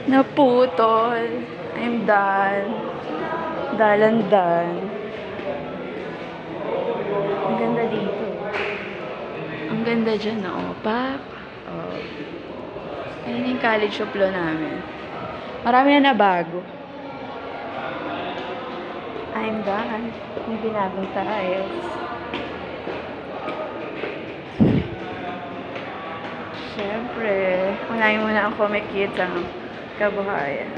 Naputol. I'm done. Dalandan. Ang ganda dito. Ang ganda dyan, oh. Pak. Oh. Ayun yung college of law namin. Marami na nabago. I'm done. May binagong tiles. Siyempre, unahin muna ang kumikita ng kabuhayan.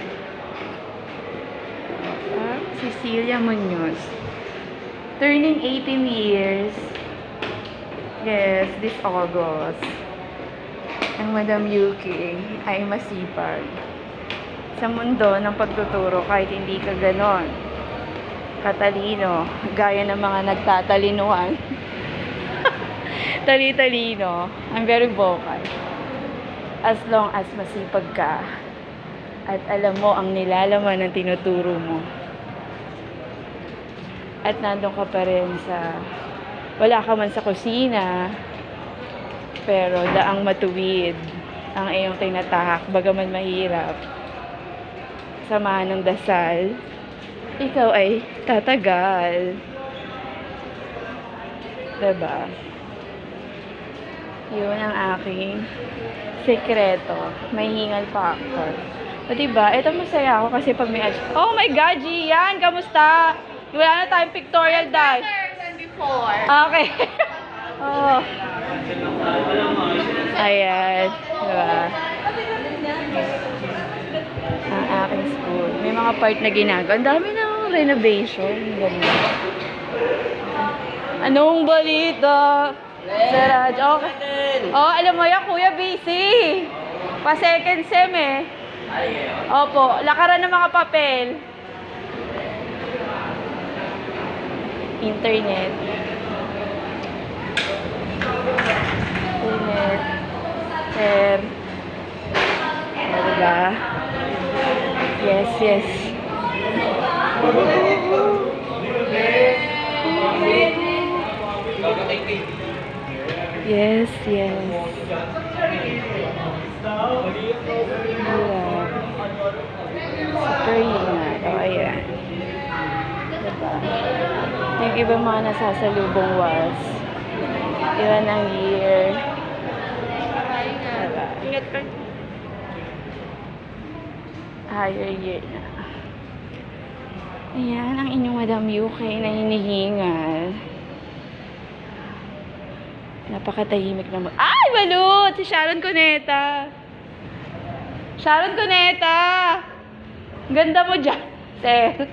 Cecilia Munoz. Turning 18 years. Yes, this August. Ang Madam Yuki ay masipag sa mundo ng pagtuturo kahit hindi ka ganon katalino, gaya ng mga nagtatalinuhan. Tali-talino. I'm very vocal. As long as masipag ka at alam mo ang nilalaman ng tinuturo mo. At nandun ka pa rin sa wala ka man sa kusina pero daang matuwid ang iyong tinatahak bagaman mahirap. Samahan ng dasal, ikaw ay tatagal. Diba? Yun ang aking sekreto. May hingal factor. O diba? Ito masaya ako kasi pag may... Oh my God, Gian! Kamusta? Wala na tayong pictorial dive. Better than before. Okay. Oh. Ayan. Diba? Ang aking school. May mga part na ginagawa. Ang dami ng renovation. Ganun. Anong balita? Saraj. Okay. Oh, alam mo yan, Kuya, busy. Pa second sem eh. Opo, lakaran ng mga papel. Internet. Sir. Diba? Yes, yes. Yes, yes. Super ingat. O, ayan. Diba? Yung iba mga nasasalubong was iba ng year. Diba? Ingat ka. Higher year na. Ayan, ang inyong Madam UK na hinihingal. Napakatahimik na Ay, balut! Si Sharon Cuneta! Sharon Cuneta! Ganda mo dyan, sir.